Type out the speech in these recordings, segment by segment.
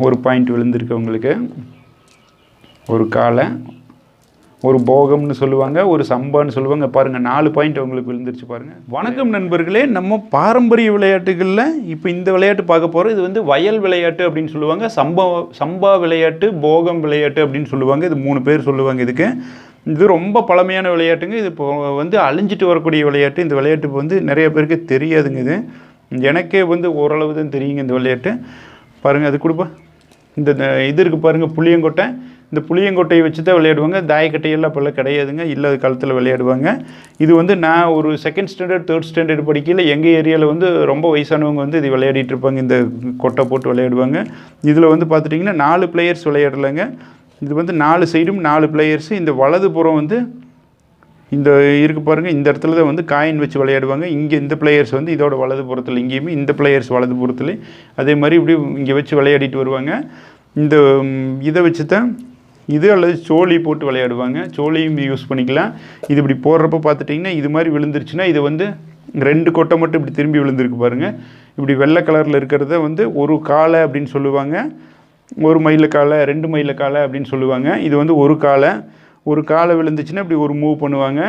ஒரு பாயிண்ட் விழுந்திருக்கு உங்களுக்கு. ஒரு காலை, ஒரு போகம்னு சொல்லுவாங்க, ஒரு சம்பான்னு சொல்லுவாங்க. பாருங்கள் 4 பாயிண்ட் உங்களுக்கு விழுந்துருச்சு பாருங்கள். வணக்கம் நண்பர்களே, நம்ம பாரம்பரிய விளையாட்டுகளில் இப்போ இந்த விளையாட்டு பார்க்க போகிறோம். இது வந்து வயல் விளையாட்டு அப்படின்னு சொல்லுவாங்க, சம்பா விளையாட்டு, போகம் விளையாட்டு அப்படின்னு சொல்லுவாங்க. இது 3 பேர் சொல்லுவாங்க இதுக்கு. இது ரொம்ப பழமையான விளையாட்டுங்க. இது இப்போ வந்து அழிஞ்சிட்டு வரக்கூடிய விளையாட்டு. இந்த விளையாட்டு வந்து நிறைய பேருக்கு தெரியாதுங்க. இது எனக்கே வந்து ஓரளவு தான் தெரியுங்க இந்த விளையாட்டு. பாருங்கள், அது கொடுப்பா. இந்த இது இருக்குது பாருங்கள், புளியங்கொட்டை. இந்த புளியங்கொட்டையை வச்சு தான் விளையாடுவாங்க. தாயக்கட்டையெல்லாம் அப்போல்லாம் கிடையாதுங்க, இல்லாத காலத்தில் விளையாடுவாங்க. இது வந்து நான் ஒரு 2nd ஸ்டாண்டர்ட் 3rd ஸ்டாண்டர்ட் படிக்கையில் எங்கள் ஏரியாவில் வந்து ரொம்ப வயசானவங்க வந்து இது விளையாடிட்டு இருப்பாங்க. இந்த கொட்டை போட்டு விளையாடுவாங்க. இதில் வந்து பார்த்துட்டிங்கன்னா 4 பிளேயர்ஸ் விளையாடலைங்க. இது வந்து 4 சைடும் 4 பிளேயர்ஸு. இந்த வலதுபுறம் வந்து இந்த இருக்குது பாருங்கள், இந்த இடத்துல தான் வந்து காயின் வச்சு விளையாடுவாங்க. இங்கே இந்த பிளேயர்ஸ் வந்து இதோட வலதுபுறத்தில், இங்கேயுமே இந்த பிளேயர்ஸ் வலதுபுறத்தில் அதே மாதிரி இப்படி இங்கே வச்சு விளையாடிட்டு வருவாங்க. இந்த இதை வச்சு தான் இது அல்லது சோழி போட்டு விளையாடுவாங்க. சோழியும் யூஸ் பண்ணிக்கலாம். இது இப்படி போடுறப்ப பார்த்துட்டிங்கன்னா இது மாதிரி விழுந்துருச்சுன்னா இது வந்து 2 கொட்டை மட்டும் இப்படி திரும்பி விழுந்திருக்கு பாருங்கள். இப்படி வெள்ளை கலரில் இருக்கிறத வந்து ஒரு காலை அப்படின்னு சொல்லுவாங்க. 1 மயில காலை, 2 மயில காலை அப்படின்னு சொல்லுவாங்க. இது வந்து ஒரு காலை விழுந்துச்சுன்னா இப்படி ஒரு மூவ் பண்ணுவாங்க.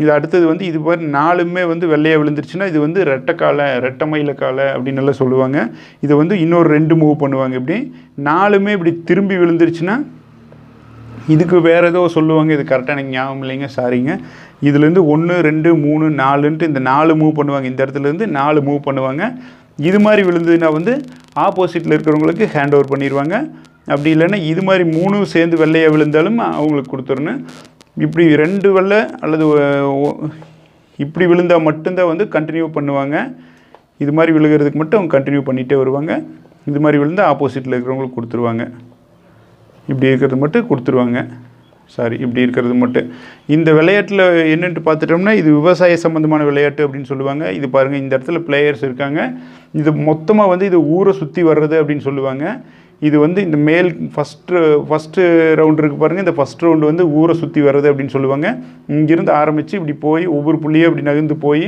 இது அடுத்தது வந்து இது மாதிரி 4மே வந்து வெள்ளையாக விழுந்துருச்சுன்னா இது வந்து ரெட்டை மயில காலை அப்படின்னு எல்லாம் சொல்லுவாங்க. இதை வந்து இன்னொரு 2 மூவ் பண்ணுவாங்க. இப்படி 4மே இப்படி திரும்பி விழுந்துருச்சுன்னா இதுக்கு வேறு ஏதோ சொல்லுவாங்க. இது கரெக்டாக எனக்கு ஞாபகம் இல்லைங்க, சாரிங்க. இதுலேருந்து 1 2 3 4ன்ட்டு இந்த 4 மூவ் பண்ணுவாங்க. இந்த இடத்துலேருந்து 4 மூவ் பண்ணுவாங்க. இது மாதிரி விழுந்ததுன்னா வந்து ஆப்போசிட்டில் இருக்கிறவங்களுக்கு ஹேண்ட் ஓவர் பண்ணிடுவாங்க. அப்படி இல்லைன்னா இது மாதிரி 3 சேர்ந்து வெள்ளையாக விழுந்தாலும் அவங்களுக்கு கொடுத்துடணும். இப்படி 2 வெள்ளை அல்லது இப்படி விழுந்தால் மட்டும்தான் வந்து கண்டினியூ பண்ணுவாங்க. இது மாதிரி விழுகிறதுக்கு மட்டும் அவங்க கண்டினியூ பண்ணிகிட்டே வருவாங்க. இது மாதிரி விழுந்தால் ஆப்போசிட்டில் இருக்கிறவங்களுக்கு கொடுத்துருவாங்க. இப்படி இருக்கிறது மட்டும் கொடுத்துருவாங்க. இப்படி இருக்கிறது மட்டும். இந்த விளையாட்டில் என்னென்று பார்த்துட்டோம்னா இது விவசாய சம்மந்தமான விளையாட்டு அப்படின்னு சொல்லுவாங்க. இது பாருங்கள், இந்த இடத்துல பிளேயர்ஸ் இருக்காங்க. இது மொத்தமாக வந்து இது ஊரை சுற்றி வர்றது அப்படின்னு சொல்லுவாங்க. இது வந்து இந்த மேல் ஃபஸ்ட்டு ரவுண்டு இருக்குது பாருங்கள். இந்த ஃபஸ்ட் ரவுண்டு வந்து ஊரை சுற்றி வர்றது அப்படின்னு சொல்லுவாங்க. இங்கேருந்து ஆரம்பித்து இப்படி போய் ஒவ்வொரு புள்ளியும் இப்படி நகர்ந்து போய்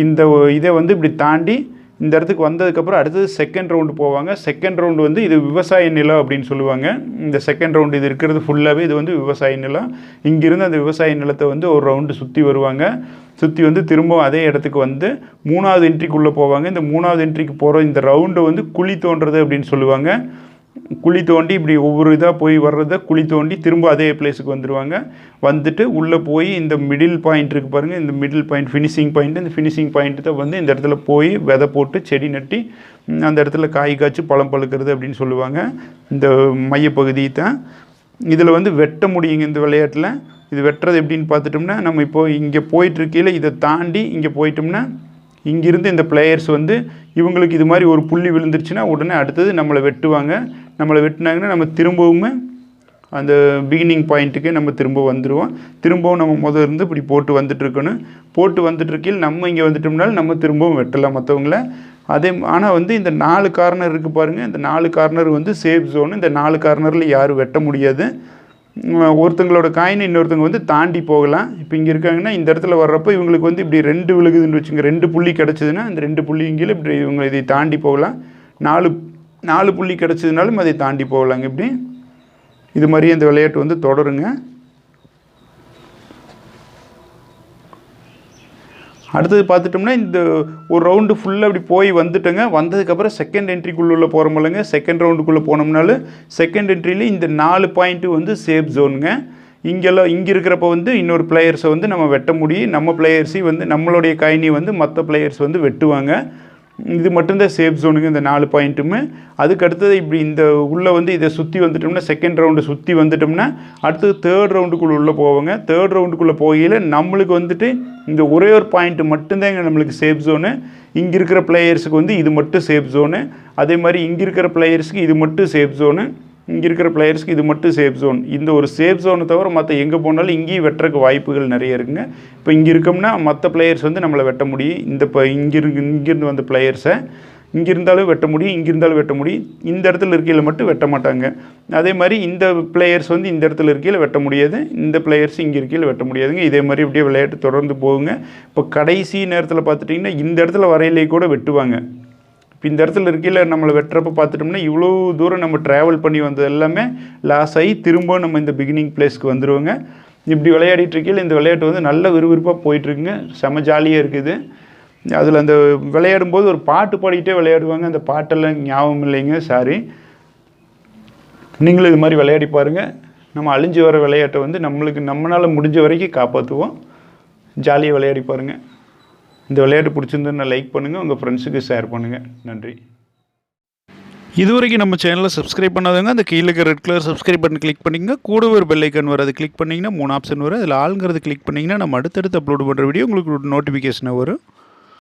இந்த இதை வந்து இப்படி தாண்டி இந்த இடத்துக்கு வந்ததுக்கப்புறம் அடுத்தது 2nd ரவுண்டு போவாங்க. 2nd ரவுண்டு வந்து இது விவசாய நிலம் அப்படின்னு சொல்லுவாங்க. இந்த 2nd ரவுண்டு இது இருக்கிறது ஃபுல்லாகவே இது வந்து விவசாய நிலம். இங்கிருந்து அந்த விவசாய நிலத்தை வந்து ஒரு ரவுண்டு சுற்றி வருவாங்க. சுற்றி வந்து திரும்பவும் அதே இடத்துக்கு வந்து 3வது என்ட்ரிக்குள்ளே போவாங்க. இந்த 3வது என்ட்ரிக்கு போகிற இந்த ரவுண்டை வந்து குழி தோண்டுறது அப்படின்னு சொல்லுவாங்க. குழி தோண்டி இப்படி ஒவ்வொரு இதாக போய் வர்றதை குழி தோண்டி திரும்ப அதே பிளேஸுக்கு வந்துடுவாங்க. வந்துட்டு உள்ளே போய் இந்த மிடில் பாயிண்ட் இருக்குது பாருங்கள், இந்த மிடில் பாயிண்ட் ஃபினிஷிங் பாயிண்ட். இந்த ஃபினிஷிங் பாயிண்ட்டு தான் வந்து இந்த இடத்துல போய் விதை போட்டு செடி நட்டி அந்த இடத்துல காய் காய்ச்சி பழம் பழுக்கிறது அப்படின்னு சொல்லுவாங்க. இந்த மையப்பகுதி தான் இதில் வந்து வெட்ட முடியுங்க இந்த விளையாட்டில். இது வெட்டுறது எப்படின்னு பார்த்துட்டோம்னா நம்ம இப்போது இங்கே போயிட்டுருக்கையில் இதை தாண்டி இங்கே போயிட்டோம்னா இங்கிருந்து இந்த பிளேயர்ஸ் வந்து இவங்களுக்கு இது மாதிரி ஒரு புள்ளி விழுந்துருச்சுன்னா உடனே அடுத்தது நம்மளை வெட்டுவாங்க. நம்மளை வெட்டினாங்கன்னா நம்ம திரும்பவும் அந்த பிகினிங் பாயிண்ட்டுக்கு நம்ம திரும்ப வந்துடுவோம். திரும்பவும் நம்ம முதல்ல இருந்து இப்படி போட்டு வந்துட்டுருக்கணும். போட்டு வந்துட்டுருக்கையில் நம்ம இங்கே வந்துட்டோம்னாலும் நம்ம திரும்பவும் வெட்டலாம் மற்றவங்கள. ஆனால் வந்து இந்த 4 கார்னர் இருக்குது பாருங்கள். இந்த 4 கார்னர் வந்து சேஃப் ஜோனு. இந்த 4 கார்னரில் யாரும் வெட்ட முடியாது. ஒருத்தங்களோட காயினை இன்னொருத்தவங்க வந்து தாண்டி போகலாம். இப்போ இங்கே இருக்காங்கன்னா இந்த இடத்துல வர்றப்போ இவங்களுக்கு வந்து இப்படி 2 விழுகுதுன்னு வச்சுங்க. 2 புள்ளி கிடச்சிதுன்னா அந்த 2 புள்ளிங்கில் இப்படி இவங்க இதை தாண்டி போகலாம். 4 புள்ளி கிடச்சதுனாலும் அதை தாண்டி போகலாங்க. இப்படி இது மாதிரி அந்த விளையாட்டு வந்து தொடருங்க. அடுத்தது பார்த்துட்டோம்னா இந்த ஒரு ரவுண்டு ஃபுல்லாக அப்படி போய் வந்துட்டோங்க. வந்ததுக்கப்புறம் 2nd என்ட்ரிக்குள்ளே போகிறோமில்லங்க. 2nd ரவுண்டுக்குள்ளே போனோம்னாலும் 2nd என்ட்ரியில் இந்த 4 பாயிண்ட்டு வந்து சேஃப் ஜோனுங்க. இங்கே இருக்கிறப்ப வந்து இன்னொரு பிளேயர்ஸை வந்து நம்ம வெட்ட முடியும். நம்ம பிளேயர்ஸையும் வந்து நம்மளுடைய காயினி வந்து மற்ற பிளேயர்ஸ் வந்து வெட்டுவாங்க. இது மட்டும்தான் சேஃப் ஜோனுங்க இந்த 4 பாயிண்ட்டுமே. அதுக்கு அடுத்தது இப்படி இந்த உள்ளே வந்து இதை சுற்றி வந்துட்டோம்னா 2nd ரவுண்டு சுற்றி வந்துட்டோம்னா அடுத்தது 3rd ரவுண்டுக்குள்ளே உள்ளே போவாங்க. 3rd ரவுண்டுக்குள்ளே போகையில் நம்மளுக்கு வந்துட்டு இந்த ஒரே ஒரு பாயிண்ட் மட்டும்தாங்க நம்மளுக்கு சேஃப் ஜோனு. இங்கே இருக்கிற பிளேயர்ஸுக்கு வந்து இது மட்டும் சேஃப் ஜோனு. அதே மாதிரி இங்கே இருக்கிற பிளேயர்ஸுக்கு இது மட்டும் சேஃப் ஜோனு. இங்கே இருக்கிற பிளேயர்ஸ்க்கு இது மட்டும் சேஃப் ஜோன். இந்த ஒரு சேஃப் ஜோனை தவிர மற்ற எங்கே போனாலும் இங்கேயும் வெட்டுறதுக்கு வாய்ப்புகள் நிறைய இருக்குங்க. இப்போ இங்கே இருக்கோம்னா மற்ற பிளேயர்ஸ் வந்து நம்மளை வெட்ட முடியும். இப்போ இங்கேருந்து வந்த பிளேயர்ஸை இங்கே இருந்தாலும் வெட்ட முடியும், இங்கே இருந்தாலும் வெட்ட முடியும். இந்த இடத்துல இருக்கையில் மட்டும் வெட்ட மாட்டாங்க. அதே மாதிரி இந்த பிளேயர்ஸ் வந்து இந்த இடத்துல இருக்கையில் வெட்ட முடியாது, இந்த பிளேயர்ஸ் இங்கே இருக்கையில் வெட்ட முடியாதுங்க. இதே மாதிரி இப்படியே விளையாட்டு தொடர்ந்து போகுங்க. இப்போ கடைசி நேரத்தில் பார்த்துட்டிங்கன்னா இந்த இடத்துல வரையிலே கூட வெட்டுவாங்க. இப்போ இந்த இடத்துல இருக்கையில் நம்மளை வெட்டுறப்ப பார்த்துட்டோம்னா இவ்வளோ தூரம் நம்ம ட்ராவல் பண்ணி வந்தது எல்லாமே லாஸ் ஆகி திரும்ப நம்ம இந்த பிகினிங் பிளேஸ்க்கு வந்துடுவோங்க. இப்படி விளையாடிட்டு இருக்கையில் இந்த விளையாட்டு வந்து நல்ல விறுவிறுப்பாக போயிட்டுருக்குங்க. செம ஜாலியாக இருக்குது. அதில் அந்த விளையாடும்போது ஒரு பாட்டு பாடிக்கிட்டே விளையாடுவாங்க. அந்த பாட்டெல்லாம் ஞாபகம் இல்லைங்க, சாரி. நீங்களும் இது மாதிரி விளையாடி பாருங்கள். நம்ம அழிஞ்சு வர விளையாட்டை வந்து நம்மளால் முடிஞ்ச வரைக்கும் காப்பாற்றுவோம். ஜாலியாக விளையாடி பாருங்கள். இந்த விளையாட்டு பிடிச்சிருந்ததுன்னா லைக் பண்ணுங்கள், உங்கள் ஃப்ரெண்ட்ஸுக்கு ஷேர் பண்ணுங்கள். நன்றி. இதுவரைக்கும் நம்ம சேனலை சப்ஸ்கிரைப் பண்ணாதவங்க அந்த கீழே இருக்க red colour subscribe button click பண்ணிங்க. கூட ஒரு பெல் ஐக்கன் வரும், அதை கிளிக் பண்ணிங்கன்னா 3 ஆப்ஷன் வரும். அதில் ஆளுங்கிறது கிளிக் பண்ணிங்கன்னா நம்ம அடுத்தடுத்து அப்லோட் பண்ணுற வீடியோ உங்களுக்கு நோட்டிஃபிகேஷனாக வரும்.